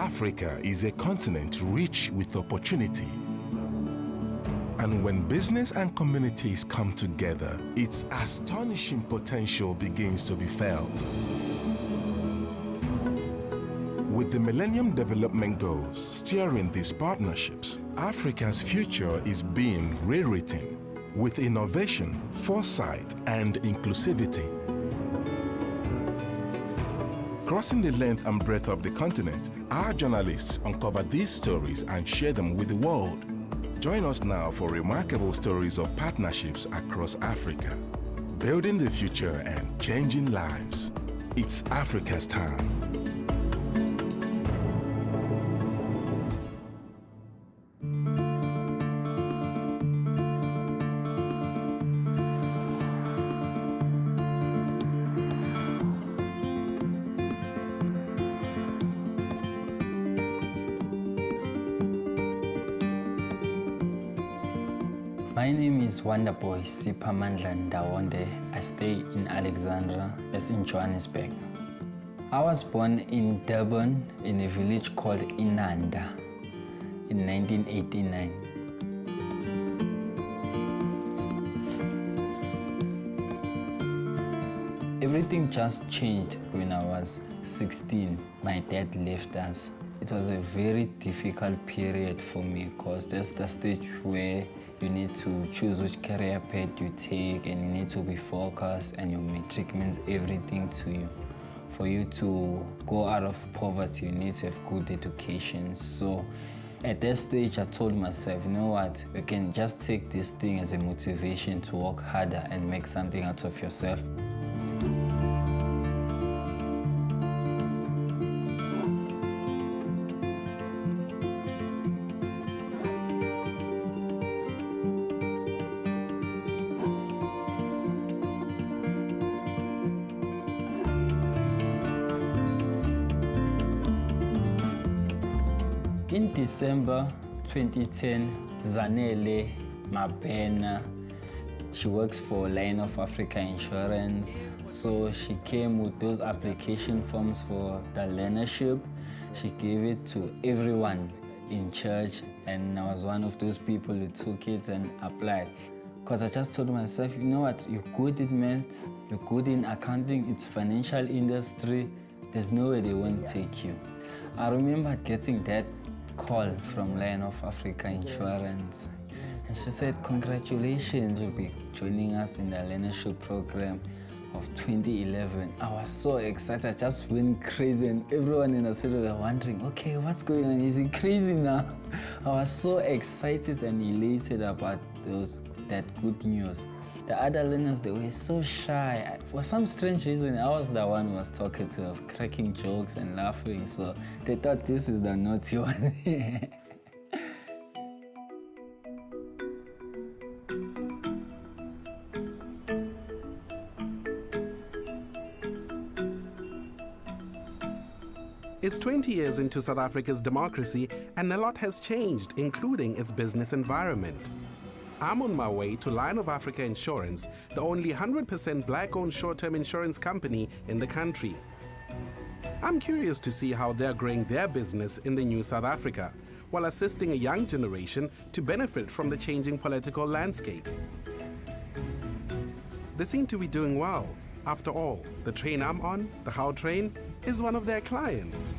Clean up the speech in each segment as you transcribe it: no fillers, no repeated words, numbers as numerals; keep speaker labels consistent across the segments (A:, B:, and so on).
A: Africa is a continent rich with opportunity. And when business and communities come together, its astonishing potential begins to be felt. With the Millennium Development Goals steering these partnerships, Africa's future is being rewritten with innovation, foresight, and inclusivity. Crossing the length and breadth of the continent, our journalists uncover these stories and share them with the world. Join us now for remarkable stories of partnerships across Africa, building the future and changing lives. It's Africa's time.
B: My name is Wonderboy Siphamandla Ndawonde. I stay in Alexandra, that's in Johannesburg. I was born in Durban in a village called Inanda in 1989. Everything just changed when I was 16. My dad left us. It was a very difficult period for me because that's the stage where you need to choose which career path you take, and you need to be focused, and your matric means everything to you. For you to go out of poverty, you need to have good education. So at that stage, I told myself, you know what, you can just take this thing as a motivation to work harder and make something out of yourself. In December 2010, Zanele Mabena, she works for Line of Africa Insurance. So she came with those application forms for the learnership. She gave it to everyone in church, and I was one of those people who took it and applied. Because I just told myself, you know what, you're good in maths, you're good in accounting, it's financial industry, there's no way they won't take you. I remember getting that call from Line of Africa Insurance, and she said, congratulations, you'll be joining us in the learnership program of 2011. I was so excited, I just went crazy, and everyone in the city were wondering, okay, what's going on, is he crazy now? I was so excited and elated about that good news. The other learners, they were so shy. For some strange reason, I was the one who was talkative, cracking jokes and laughing, so they thought this is the naughty one.
C: It's 20 years into South Africa's democracy, and a lot has changed, including its business environment. I'm on my way to Line of Africa Insurance, the only 100% black-owned short-term insurance company in the country. I'm curious to see how they're growing their business in the new South Africa, while assisting a young generation to benefit from the changing political landscape. They seem to be doing well. After all, the train I'm on, the How train, is one of their clients.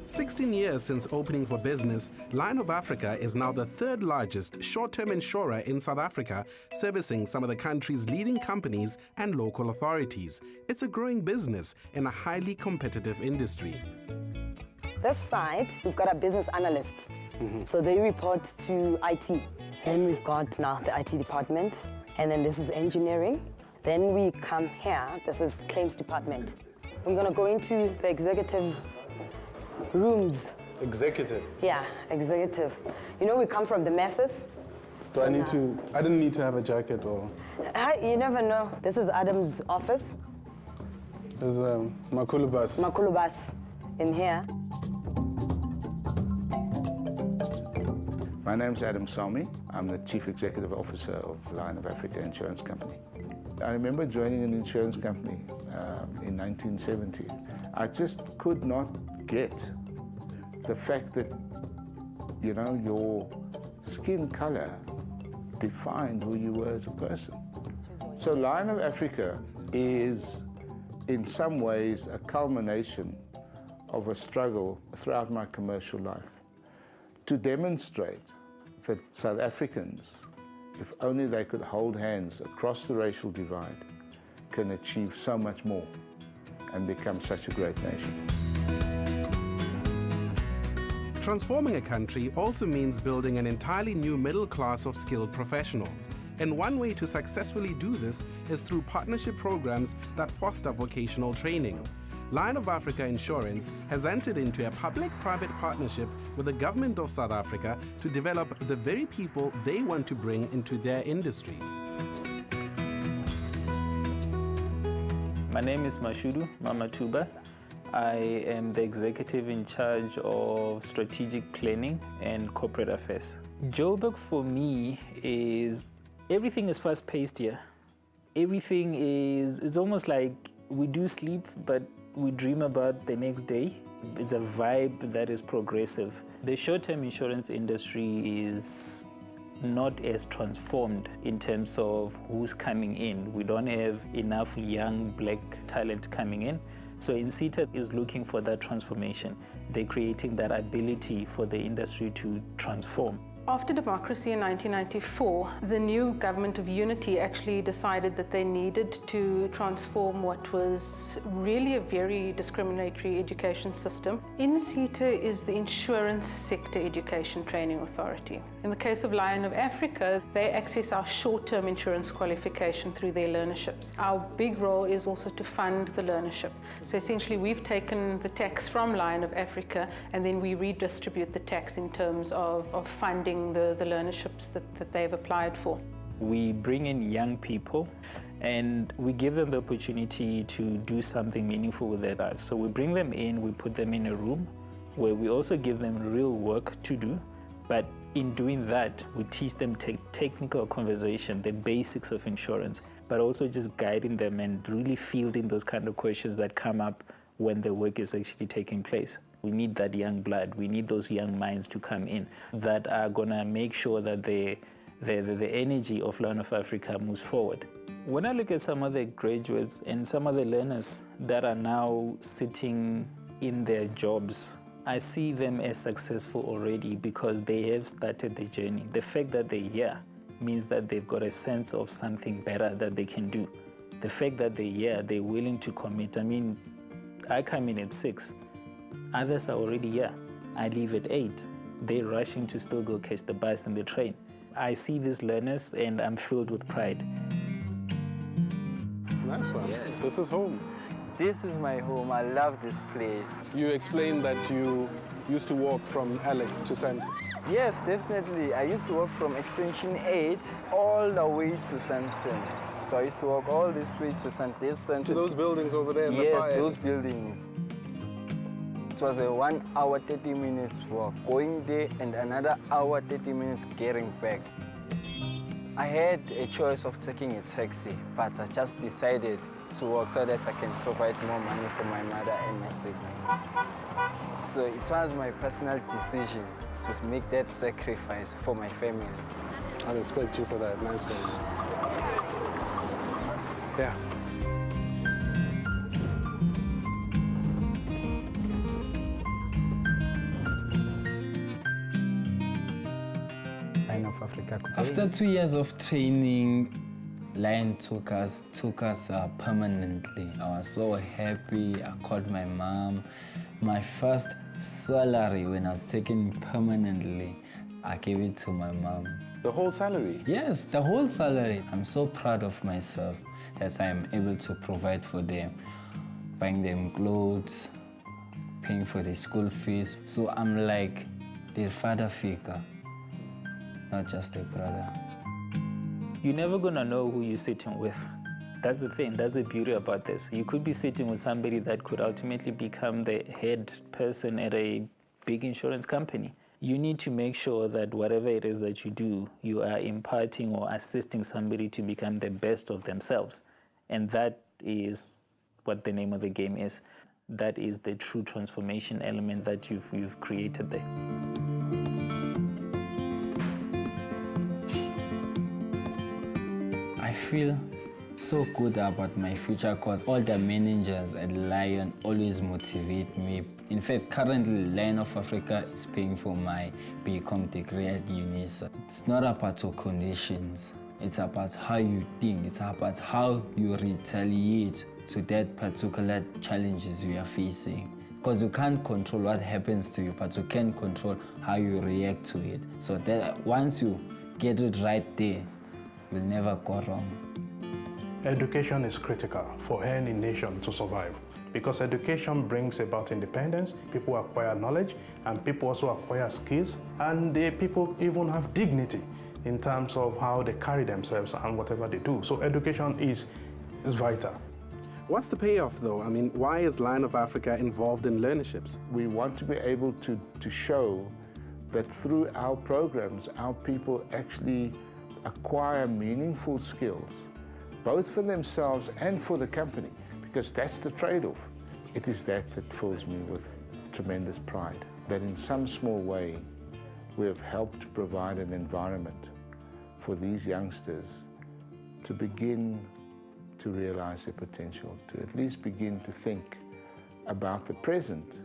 C: 16 years since opening for business, Line of Africa is now the third largest short-term insurer in South Africa, servicing some of the country's leading companies and local authorities. It's a growing business in a highly competitive industry.
D: This side, we've got our business analysts. So they report to IT. Then we've got now the IT department, and then this is engineering. Then we come here, this is claims department. We're gonna go into the executives' rooms.
C: Executive?
D: Yeah, executive. You know, we come from the masses.
C: So I didn't need to have a jacket or?
D: You never know. This is Adam's office.
C: There's Makulubas.
D: Makulubas in here.
E: My name's Adam Salmi. I'm the Chief Executive Officer of Lion of Africa Insurance Company. I remember joining an insurance company in 1970. I just could not get the fact that, you know, your skin color defined who you were as a person. So Lion of Africa is, in some ways, a culmination of a struggle throughout my commercial life to demonstrate that South Africans, if only they could hold hands across the racial divide, can achieve so much more and become such a great nation.
C: Transforming a country also means building an entirely new middle class of skilled professionals. And one way to successfully do this is through partnership programs that foster vocational training. Lion of Africa Insurance has entered into a public-private partnership with the government of South Africa to develop the very people they want to bring into their industry.
F: My name is Mashudu Mamatuba. I am the executive in charge of strategic planning and corporate affairs. Joburg for me is, everything is fast-paced here. Everything is, it's almost like we do sleep, but we dream about the next day. It's a vibe that is progressive. The short-term insurance industry is not as transformed in terms of who's coming in. We don't have enough young black talent coming in. So INSETA is looking for that transformation. They're creating that ability for the industry to transform.
G: After democracy in 1994, the new government of unity actually decided that they needed to transform what was really a very discriminatory education system. INSETA is the Insurance Sector Education Training Authority. In the case of Lion of Africa, they access our short-term insurance qualification through their learnerships. Our big role is also to fund the learnership. So essentially, we've taken the tax from Lion of Africa, and then we redistribute the tax in terms of funding the learnerships that they've applied for.
F: We bring in young people and we give them the opportunity to do something meaningful with their lives. So we bring them in, we put them in a room where we also give them real work to do, but in doing that, we teach them technical conversation, the basics of insurance, but also just guiding them and really fielding those kind of questions that come up when the work is actually taking place. We need that young blood. We need those young minds to come in that are going to make sure that the energy of Lion of Africa moves forward. When I look at some of the graduates and some of the learners that are now sitting in their jobs, I see them as successful already because they have started the journey. The fact that they're here means that they've got a sense of something better that they can do. The fact that they're here, they're willing to commit. I mean, I come in at 6. Others are already here. I leave at 8. They're rushing to still go catch the bus and the train. I see these learners and I'm filled with pride.
H: Nice one.
I: Yes.
H: This is home.
I: This is my home. I love this place.
H: You explained that you used to walk from Alex to Santi.
I: Yes, definitely. I used to walk from Extension 8 all the way to Santon. So I used to walk all this way to Santon.
H: To those buildings over there in the far
I: Yes,
H: end.
I: those buildings. It was a 1 hour, 30 minutes walk, going there and another hour, 30 minutes getting back. I had a choice of taking a taxi, but I just decided to walk so that I can provide more money for my mother and my siblings. So it was my personal decision to make that sacrifice for my family.
H: I respect you for that. Nice one. Yeah.
B: Lion of Africa. After 2 years of training, Lion took us permanently. I was so happy. I called my mom. My first salary when I was taken permanently, I gave it to my mom.
H: The whole salary?
B: Yes, the whole salary. I'm so proud of myself that I am able to provide for them, buying them clothes, paying for their school fees. So I'm like their father figure, not just a brother.
F: You're never gonna know who you're sitting with. That's the thing, that's the beauty about this. You could be sitting with somebody that could ultimately become the head person at a big insurance company. You need to make sure that whatever it is that you do, you are imparting or assisting somebody to become the best of themselves. And that is what the name of the game is. That is the true transformation element that you've created there.
B: I feel so good about my future because all the managers at Lion always motivate me. In fact, currently Lion of Africa is paying for my BCom degree at UNISA. It's not about your conditions, it's about how you think, it's about how you retaliate to that particular challenges you are facing. Because you can't control what happens to you, but you can control how you react to it. So that once you get it right there, you'll never go wrong.
J: Education is critical for any nation to survive because education brings about independence, people acquire knowledge, and people also acquire skills, and people even have dignity in terms of how they carry themselves and whatever they do. So education is vital.
C: What's the payoff, though? I mean, why is Lion of Africa involved in learnerships?
E: We want to be able to show that through our programs, our people actually acquire meaningful skills, both for themselves and for the company, because that's the trade-off. It is that fills me with tremendous pride, that in some small way we have helped provide an environment for these youngsters to begin to realize their potential, to at least begin to think about the present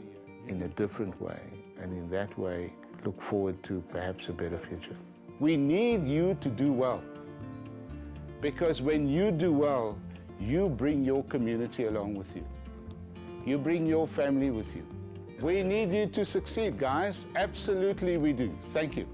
E: in a different way, and in that way look forward to perhaps a better future. We need you to do well, because when you do well, you bring your community along with you. You bring your family with you. We need you to succeed, guys. Absolutely we do. Thank you.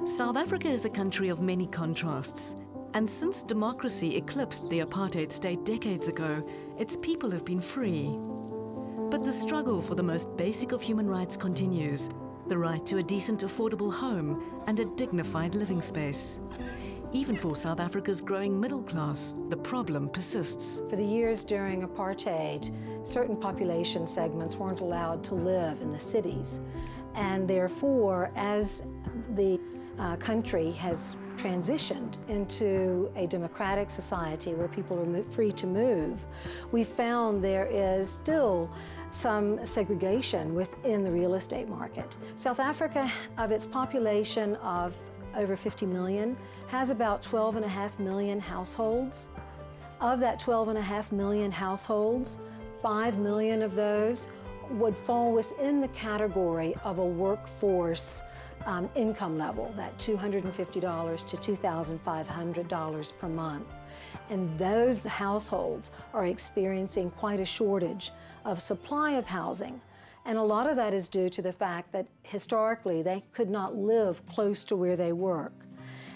K: South Africa is a country of many contrasts, and since democracy eclipsed the apartheid state decades ago, its people have been free. But the struggle for the most basic of human rights continues, the right to a decent, affordable home and a dignified living space. Even for South Africa's growing middle class, the problem persists.
L: For the years during apartheid, certain population segments weren't allowed to live in the cities, and therefore, as the country has transitioned into a democratic society where people are free to move, we found there is still some segregation within the real estate market. South Africa, of its population of over 50 million, has about 12.5 million households. Of that 12.5 million households, 5 million of those would fall within the category of a workforce income level, that $250 to $2,500 per month. And those households are experiencing quite a shortage of supply of housing. And a lot of that is due to the fact that historically they could not live close to where they work.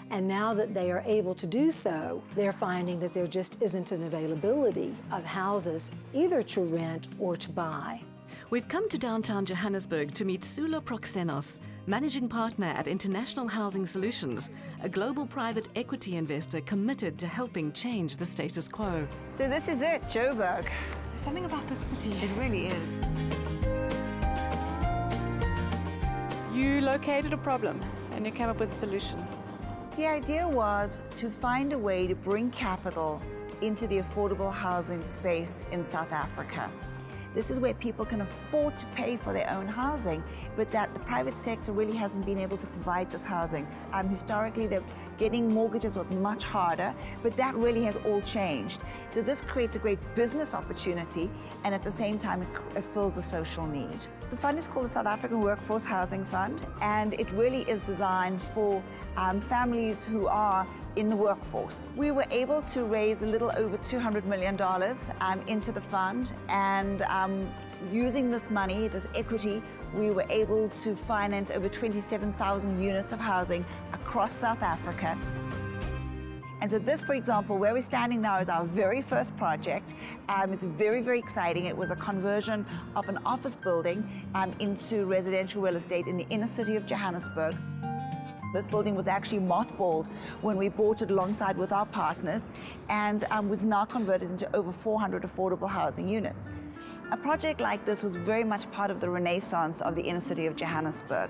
L: And now that they are able to do so, they're finding that there just isn't an availability of houses either to rent or to buy.
K: We've come to downtown Johannesburg to meet Sula Proxenos, managing partner at International Housing Solutions, a global private equity investor committed to helping change the status quo.
M: So this is it, Joburg.
K: There's something about this city.
M: It really is.
N: You located a problem and you came up with a solution.
M: The idea was to find a way to bring capital into the affordable housing space in South Africa. This is where people can afford to pay for their own housing, but that the private sector really hasn't been able to provide this housing. Historically, they've Getting mortgages was much harder, but that really has all changed. So this creates a great business opportunity, and at the same time, it fills a social need. The fund is called the South African Workforce Housing Fund, and it really is designed for families who are in the workforce. We were able to raise a little over $200 million into the fund, and using this money, this equity, we were able to finance over 27,000 units of housing across South Africa. And so this, for example, where we're standing now is our very first project. It's very, very exciting. It was a conversion of an office building into residential real estate in the inner city of Johannesburg. This building was actually mothballed when we bought it alongside with our partners, and was now converted into over 400 affordable housing units. A project like this was very much part of the renaissance of the inner city of Johannesburg.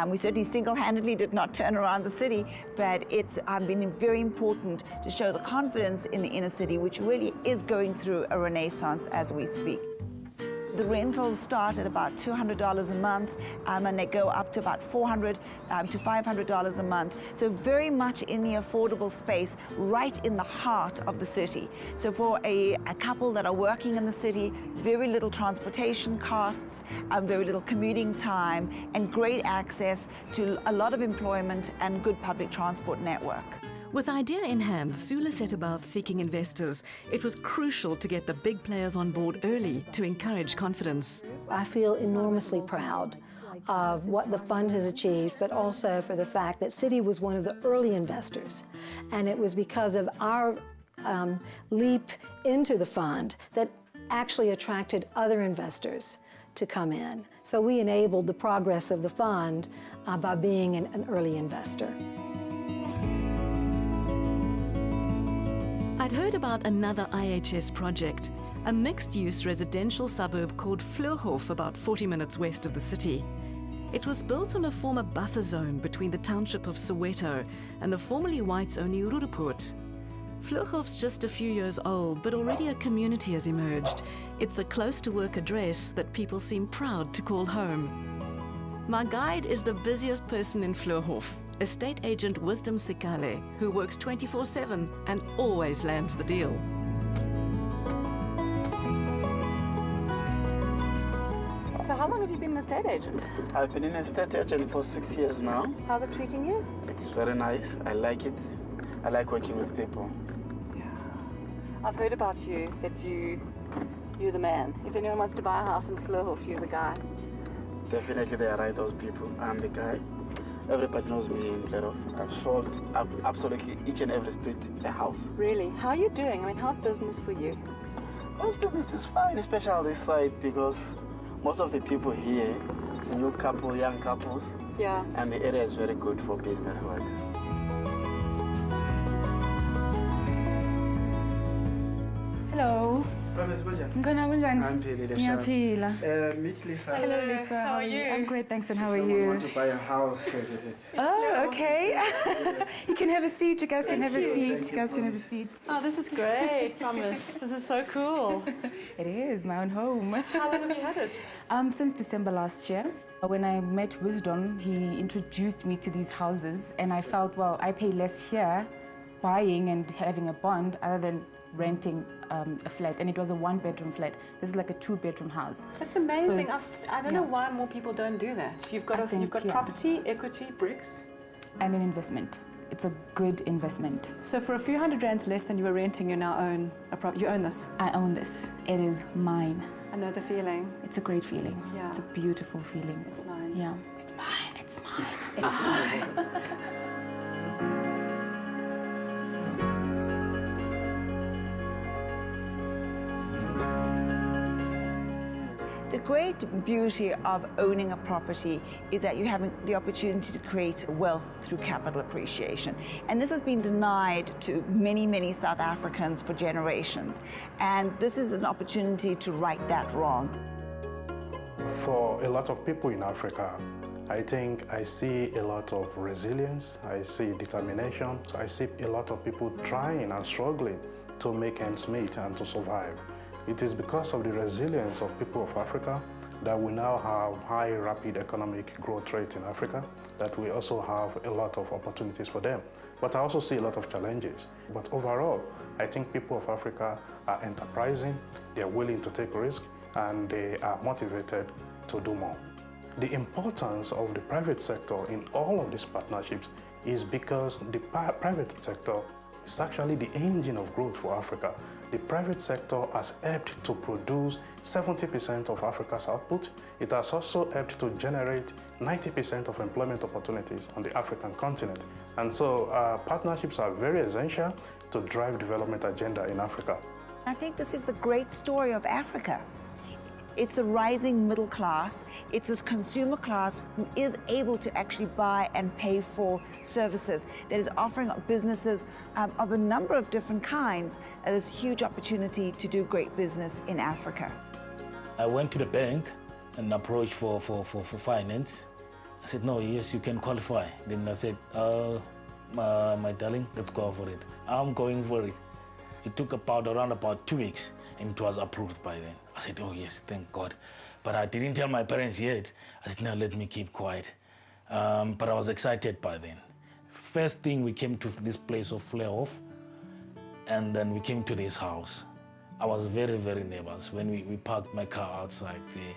M: We certainly single-handedly did not turn around the city, but it's been very important to show the confidence in the inner city, which really is going through a renaissance as we speak. The rentals start at about $200 a month, and they go up to about $400 to $500 a month. So very much in the affordable space, right in the heart of the city. So for a couple that are working in the city, very little transportation costs, very little commuting time, and great access to a lot of employment and good public transport network.
K: With idea in hand, Sula set about seeking investors. It was crucial to get the big players on board early to encourage confidence.
L: I feel enormously proud of what the fund has achieved, but also for the fact that Citi was one of the early investors. And it was because of our leap into the fund that actually attracted other investors to come in. So we enabled the progress of the fund by being an early investor.
K: I'd heard about another IHS project, a mixed-use residential suburb called Vleuhof, about 40 minutes west of the city. It was built on a former buffer zone between the township of Soweto and the formerly whites-only Roodepoort. Vleuhof's just a few years old, but already a community has emerged. It's a close-to-work address that people seem proud to call home. My guide is the busiest person in Vleuhof, estate agent Wisdom Sikale, who works 24/7 and always lands the deal.
N: So how long have you been an estate agent?
O: I've been an estate agent for 6 years now.
N: How's it treating you?
O: It's very nice. I like it. I like working with people.
N: Yeah. I've heard about you, that you're the man. If anyone wants to buy a house in Vleuhof, you're the guy.
O: Definitely they are right, those people. I'm the guy. Everybody knows me in Vleuhof. I've sold absolutely each and every street a house.
N: Really? How are you doing? I mean, how's business for you?
O: How's business is fine, especially on this side, because most of the people here, it's a new couple, young couples.
N: Yeah.
O: And the area is very good for business-wise.
P: Hello. I'm
O: Ngiyaphila. Meet Lisa.
P: Hello, Lisa. How are you? I'm great, thanks. And how are
O: I
P: you?
O: want to buy a house.
P: Oh, okay. You can have a seat. You guys can have a seat. You guys can have a seat.
N: Oh, this is great, Promise. This is so cool.
P: It is my own home.
N: How long have you had it?
P: Since December last year. When I met Wisdom, he introduced me to these houses, and I felt, well, I pay less here buying and having a bond other than renting a flat, and it was a 1-bedroom flat. This is like a 2-bedroom house.
N: That's amazing.
P: So
N: I don't know why more people don't do that. You've got property, equity, bricks,
P: and an investment. It's a good investment.
N: So for a few hundred rands less than you were renting, you now own a property. You own this.
P: I own this. It is mine.
N: I know the feeling.
P: It's a great feeling.
N: Yeah.
P: It's a beautiful feeling.
N: It's mine.
P: Yeah.
N: It's mine.
P: It's mine. It's mine.
M: The great beauty of owning a property is that you're having the opportunity to create wealth through capital appreciation. And this has been denied to many, many South Africans for generations. And this is an opportunity to right that wrong.
J: For a lot of people in Africa, I think I see a lot of resilience, I see determination, so I see a lot of people trying and struggling to make ends meet and to survive. It is because of the resilience of people of Africa that we now have high, rapid economic growth rate in Africa, that we also have a lot of opportunities for them. But I also see a lot of challenges. But overall, I think people of Africa are enterprising, they're willing to take risks, and they are motivated to do more. The importance of the private sector in all of these partnerships is because the private sector is actually the engine of growth for Africa. The private sector has helped to produce 70% of Africa's output. It has also helped to generate 90% of employment opportunities on the African continent. And so partnerships are very essential to drive development agenda in Africa.
M: I think this is the great story of Africa. It's the rising middle class. It's this consumer class who is able to actually buy and pay for services, that is offering businesses of a number of different kinds. There's a huge opportunity to do great business in Africa.
Q: I went to the bank and approached for finance. I said, no, yes, you can qualify. Then I said, my darling, let's go for it. I'm going for it. It took around about 2 weeks, and it was approved by then. I said, oh yes, thank God. But I didn't tell my parents yet. I said, no, let me keep quiet. But I was excited by then. First thing, we came to this place of Fleurhof, and then we came to this house. I was very, very nervous when we parked my car outside there.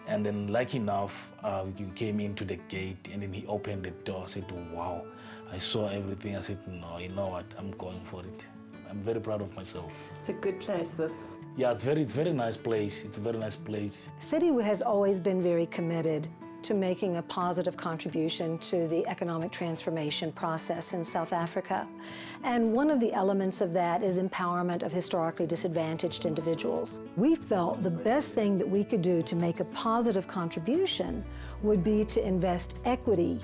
Q: And then, lucky enough, we came into the gate, and then he opened the door. I said, oh, wow. I saw everything. I said, no, you know what, I'm going for it. I'm very proud of myself.
R: It's a good place, this.
Q: Yeah, it's very nice place. It's a very nice place.
L: City has always been very committed to making a positive contribution to the economic transformation process in South Africa. And one of the elements of that is empowerment of historically disadvantaged individuals. We felt the best thing that we could do to make a positive contribution would be to invest equity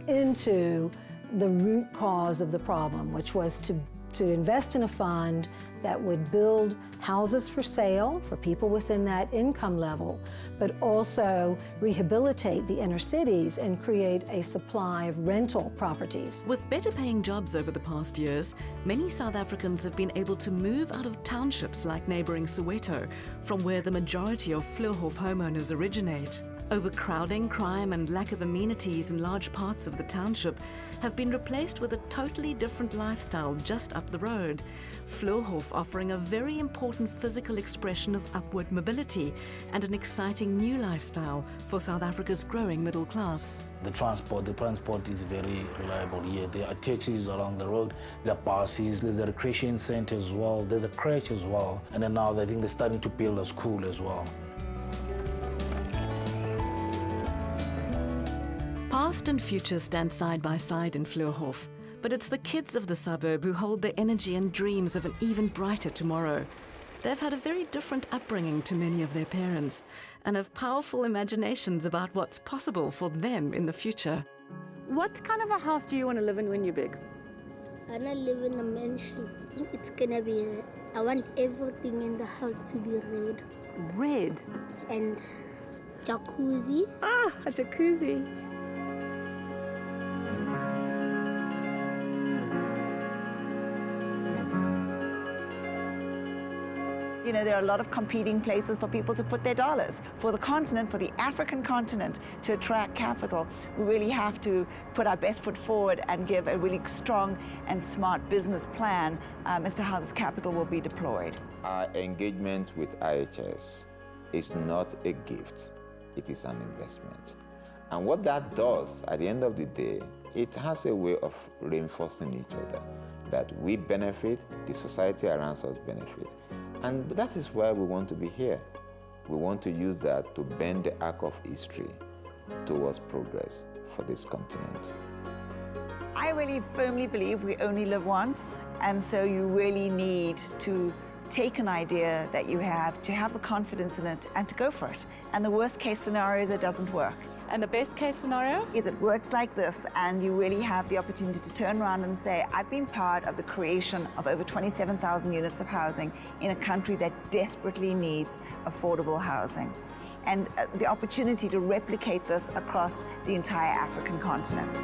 L: into the root cause of the problem, which was to invest in a fund that would build houses for sale for people within that income level, but also rehabilitate the inner cities and create a supply of rental properties.
K: With better paying jobs over the past years, many South Africans have been able to move out of townships like neighbouring Soweto, from where the majority of Fleurhof homeowners originate. Overcrowding, crime and lack of amenities in large parts of the township have been replaced with a totally different lifestyle just up the road. Fleurhof offering a very important physical expression of upward mobility and an exciting new lifestyle for South Africa's growing middle class.
Q: The transport is very reliable here. There are taxis along the road, there are buses, there's a recreation center as well, there's a crèche as well, and then now I think they're starting to build a school as well.
K: Past and future stand side by side in Fleurhof, but it's the kids of the suburb who hold the energy and dreams of an even brighter tomorrow. They've had a very different upbringing to many of their parents and have powerful imaginations about what's possible for them in the future.
R: What kind of a house do you want to live in when you're big?
S: I want to live in a mansion. It's gonna be red. I want everything in the house to be red.
R: Red?
S: And jacuzzi.
R: Ah, a jacuzzi.
M: You know, there are a lot of competing places for people to put their dollars. For the continent, for the African continent, to attract capital, we really have to put our best foot forward and give a really strong and smart business plan as to how this capital will be deployed.
T: Our engagement with IHS is not a gift, it is an investment. And what that does, at the end of the day, it has a way of reinforcing each other, that we benefit, the society around us benefit. And that is why we want to be here. We want to use that to bend the arc of history towards progress for this continent.
M: I really firmly believe we only live once, and so you really need to take an idea that you have, to have the confidence in it, and to go for it. And the worst case scenario is it doesn't work.
R: And the best case scenario?
M: Is it works like this, and you really have the opportunity to turn around and say, I've been part of the creation of over 27,000 units of housing in a country that desperately needs affordable housing. And the opportunity to replicate this across the entire African continent.